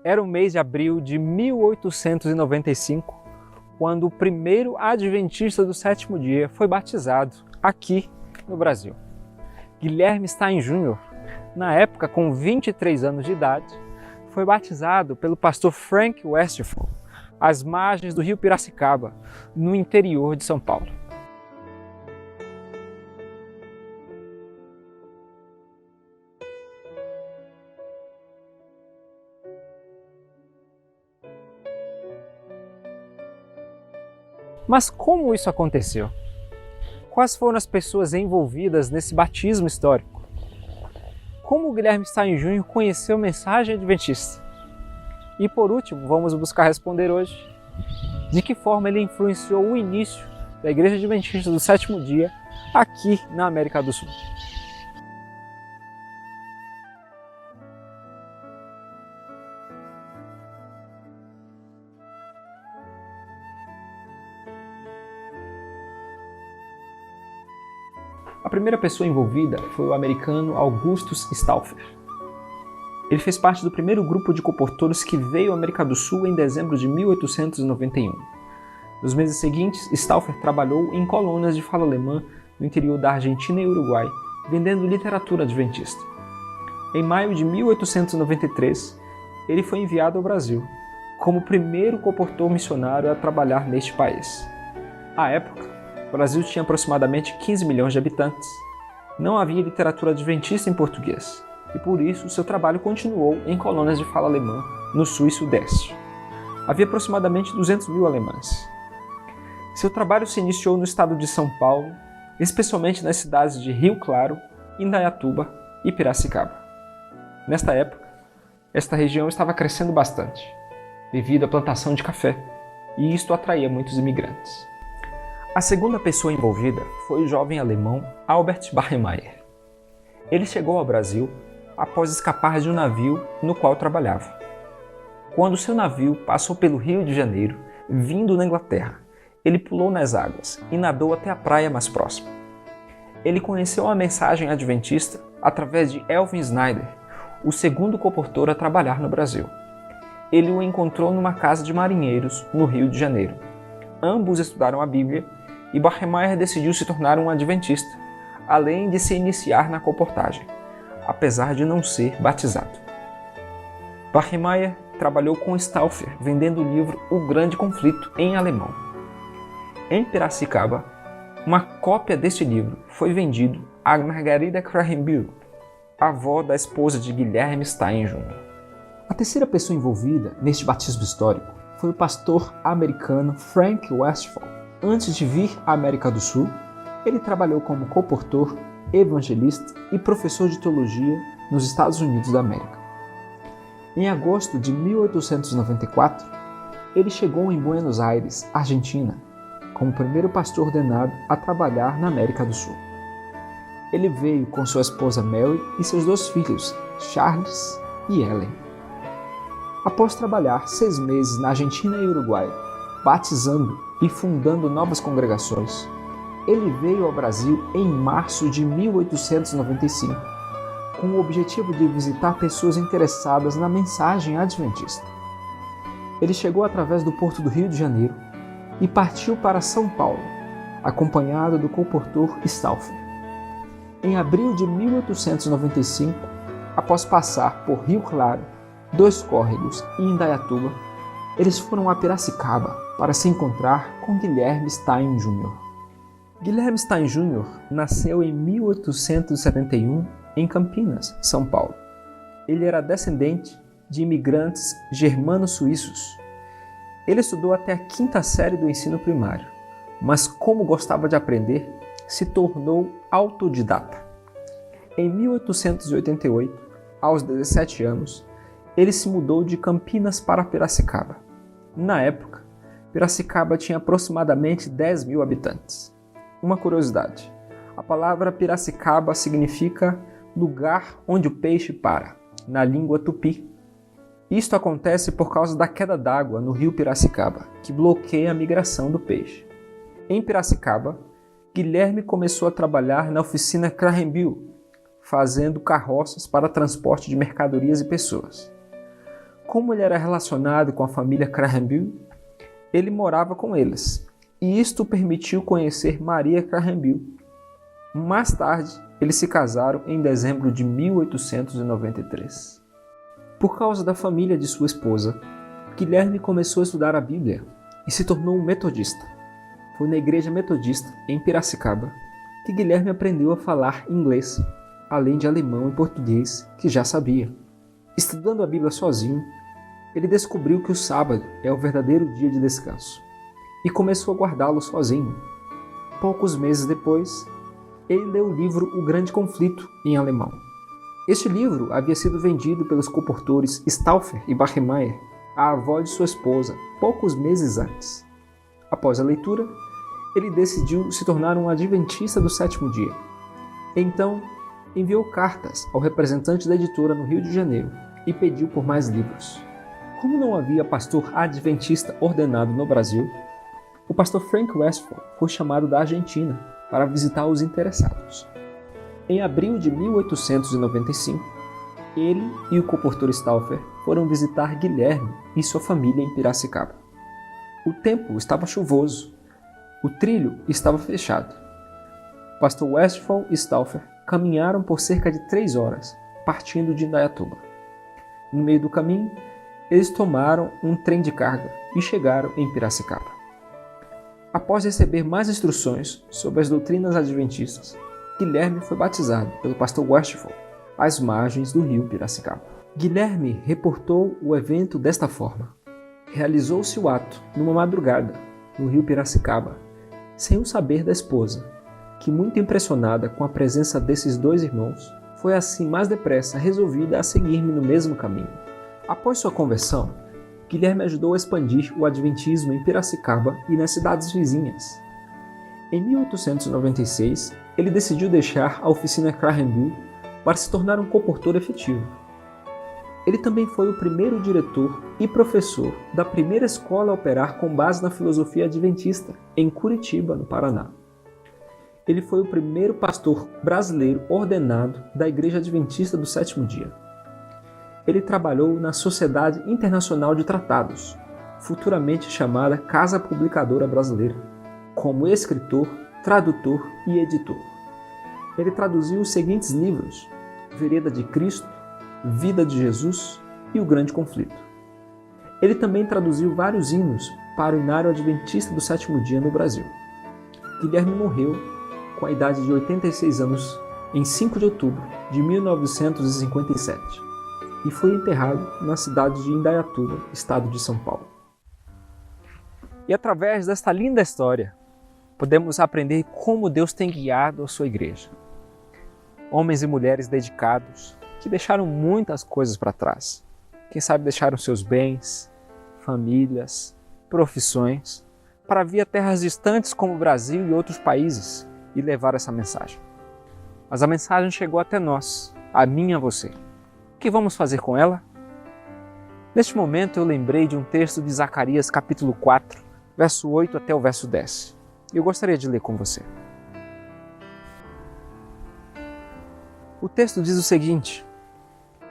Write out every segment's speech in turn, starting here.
Era o mês de abril de 1895, quando o primeiro adventista do sétimo dia foi batizado aqui no Brasil. Guilherme Stein Jr., na época com 23 anos de idade, foi batizado pelo pastor Frank Westphal, às margens do rio Piracicaba, no interior de São Paulo. Mas como isso aconteceu? Quais foram as pessoas envolvidas nesse batismo histórico? Como Guilherme Stein Jr. conheceu a mensagem adventista? E por último, vamos buscar responder hoje de que forma ele influenciou o início da Igreja Adventista do Sétimo Dia aqui na América do Sul. A primeira pessoa envolvida foi o americano Augustus Stauffer. Ele fez parte do primeiro grupo de colportores que veio à América do Sul em dezembro de 1891. Nos meses seguintes, Stauffer trabalhou em colônias de fala alemã no interior da Argentina e Uruguai, vendendo literatura adventista. Em maio de 1893, ele foi enviado ao Brasil, como o primeiro colportor missionário a trabalhar neste país. À época, o Brasil tinha aproximadamente 15 milhões de habitantes. Não havia literatura adventista em português, e por isso seu trabalho continuou em colônias de fala alemã no sul e sudeste. Havia aproximadamente 200 mil alemães. Seu trabalho se iniciou no estado de São Paulo, especialmente nas cidades de Rio Claro, Indaiatuba e Piracicaba. Nesta época, esta região estava crescendo bastante, devido à plantação de café, e isto atraía muitos imigrantes. A segunda pessoa envolvida foi o jovem alemão Albert Barremeyer. Ele chegou ao Brasil após escapar de um navio no qual trabalhava. Quando seu navio passou pelo Rio de Janeiro, vindo na Inglaterra, ele pulou nas águas e nadou até a praia mais próxima. Ele conheceu a mensagem adventista através de Elvin Snyder, o segundo colportor a trabalhar no Brasil. Ele o encontrou numa casa de marinheiros no Rio de Janeiro. Ambos estudaram a Bíblia e Barremeyer decidiu se tornar um adventista, além de se iniciar na colportagem, apesar de não ser batizado. Barremeyer trabalhou com Stauffer vendendo o livro O Grande Conflito em alemão. Em Piracicaba, uma cópia deste livro foi vendido a Margarida Krahenbuhl, avó da esposa de Guilherme Stein Jr. A terceira pessoa envolvida neste batismo histórico foi o pastor americano Frank Westphal. Antes de vir à América do Sul, ele trabalhou como colportor, evangelista e professor de teologia nos Estados Unidos da América. Em agosto de 1894, ele chegou em Buenos Aires, Argentina, como o primeiro pastor ordenado a trabalhar na América do Sul. Ele veio com sua esposa Mary e seus 2 filhos, Charles e Ellen. Após trabalhar 6 meses na Argentina e Uruguai, batizando e fundando novas congregações, ele veio ao Brasil em março de 1895, com o objetivo de visitar pessoas interessadas na mensagem adventista. Ele chegou através do porto do Rio de Janeiro e partiu para São Paulo, acompanhado do colportor Stauffer. Em abril de 1895, após passar por Rio Claro, 2 Córregos e Indaiatuba, eles foram a Piracicaba para se encontrar com Guilherme Stein Jr. Guilherme Stein Jr. nasceu em 1871 em Campinas, São Paulo. Ele era descendente de imigrantes germano-suíços. Ele estudou até a 5ª série do ensino primário, mas como gostava de aprender, se tornou autodidata. Em 1888, aos 17 anos, ele se mudou de Campinas para Piracicaba. Na época, Piracicaba tinha aproximadamente 10 mil habitantes. Uma curiosidade, a palavra Piracicaba significa lugar onde o peixe para, na língua tupi. Isto acontece por causa da queda d'água no rio Piracicaba, que bloqueia a migração do peixe. Em Piracicaba, Guilherme começou a trabalhar na oficina Krahenbuhl, fazendo carroças para transporte de mercadorias e pessoas. Como ele era relacionado com a família Cranbrook, ele morava com eles, e isto permitiu conhecer Maria Cranbrook. Mais tarde, eles se casaram em dezembro de 1893. Por causa da família de sua esposa, Guilherme começou a estudar a Bíblia e se tornou um metodista. Foi na igreja metodista, em Piracicaba, que Guilherme aprendeu a falar inglês, além de alemão e português, que já sabia. Estudando a Bíblia sozinho, ele descobriu que o sábado é o verdadeiro dia de descanso e começou a guardá-lo sozinho. Poucos meses depois, ele leu o livro O Grande Conflito, em alemão. Este livro havia sido vendido pelos compositores Stauffer e Bachmeier à avó de sua esposa, poucos meses antes. Após a leitura, ele decidiu se tornar um adventista do sétimo dia. Então, enviou cartas ao representante da editora no Rio de Janeiro e pediu por mais livros. Como não havia pastor adventista ordenado no Brasil, o pastor Frank Westphal foi chamado da Argentina para visitar os interessados. Em abril de 1895, ele e o compositor Stauffer foram visitar Guilherme e sua família em Piracicaba. O tempo estava chuvoso, o trilho estava fechado. O pastor Westphal e Stauffer caminharam por cerca de 3 horas, partindo de Indaiatuba. No meio do caminho, eles tomaram um trem de carga e chegaram em Piracicaba. Após receber mais instruções sobre as doutrinas adventistas, Guilherme foi batizado pelo pastor Westphal às margens do rio Piracicaba. Guilherme reportou o evento desta forma: realizou-se o ato numa madrugada, no rio Piracicaba, sem o saber da esposa, que, muito impressionada com a presença desses 2 irmãos, foi assim mais depressa resolvida a seguir-me no mesmo caminho. Após sua conversão, Guilherme ajudou a expandir o adventismo em Piracicaba e nas cidades vizinhas. Em 1896, ele decidiu deixar a oficina Cranbrook para se tornar um compositor efetivo. Ele também foi o primeiro diretor e professor da primeira escola a operar com base na filosofia adventista, em Curitiba, no Paraná. Ele foi o primeiro pastor brasileiro ordenado da Igreja Adventista do Sétimo Dia. Ele trabalhou na Sociedade Internacional de Tratados, futuramente chamada Casa Publicadora Brasileira, como escritor, tradutor e editor. Ele traduziu os seguintes livros: Vereda de Cristo, Vida de Jesus e O Grande Conflito. Ele também traduziu vários hinos para o Inário Adventista do Sétimo Dia no Brasil. Guilherme morreu com a idade de 86 anos em 5 de outubro de 1957 e foi enterrado na cidade de Indaiatuba, estado de São Paulo. E através desta linda história, podemos aprender como Deus tem guiado a sua igreja. Homens e mulheres dedicados, que deixaram muitas coisas para trás. Quem sabe deixaram seus bens, famílias, profissões, para vir a terras distantes como o Brasil e outros países e levar essa mensagem. Mas a mensagem chegou até nós, a mim e a você. O que vamos fazer com ela? Neste momento eu lembrei de um texto de Zacarias capítulo 4, verso 8 até o verso 10. E eu gostaria de ler com você. O texto diz o seguinte: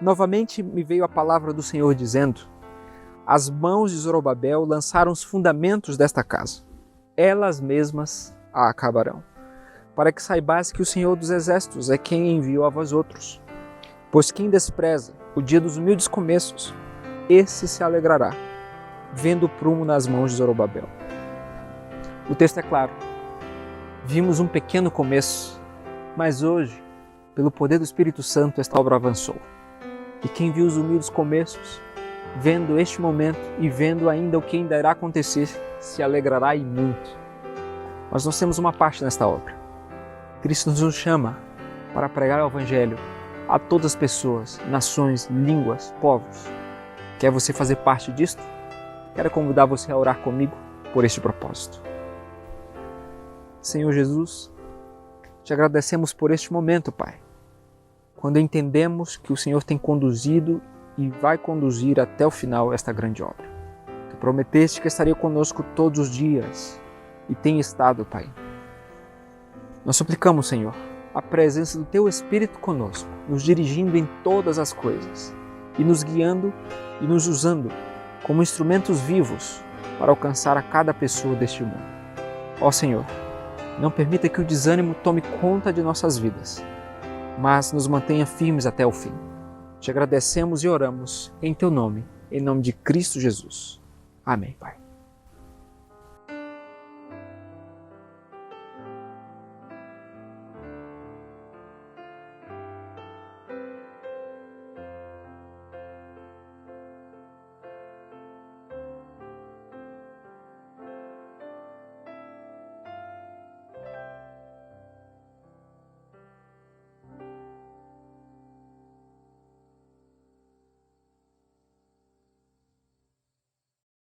Novamente me veio a palavra do Senhor dizendo: As mãos de Zorobabel lançaram os fundamentos desta casa. Elas mesmas a acabarão, para que saibais que o Senhor dos Exércitos é quem enviou a vós outros. Pois quem despreza o dia dos humildes começos, esse se alegrará, vendo o prumo nas mãos de Zorobabel. O texto é claro. Vimos um pequeno começo, mas hoje, pelo poder do Espírito Santo, esta obra avançou. E quem viu os humildes começos, vendo este momento e vendo ainda o que ainda irá acontecer, se alegrará e muito. Mas nós temos uma parte nesta obra. Cristo nos chama para pregar o Evangelho a todas as pessoas, nações, línguas, povos. Quer você fazer parte disto? Quero convidar você a orar comigo por este propósito. Senhor Jesus, te agradecemos por este momento, Pai, quando entendemos que o Senhor tem conduzido e vai conduzir até o final esta grande obra. Tu prometeste que estaria conosco todos os dias e tem estado, Pai. Nós suplicamos, Senhor, a presença do Teu Espírito conosco, nos dirigindo em todas as coisas, e nos guiando e nos usando como instrumentos vivos para alcançar a cada pessoa deste mundo. Ó Senhor, não permita que o desânimo tome conta de nossas vidas, mas nos mantenha firmes até o fim. Te agradecemos e oramos em Teu nome, em nome de Cristo Jesus. Amém, Pai.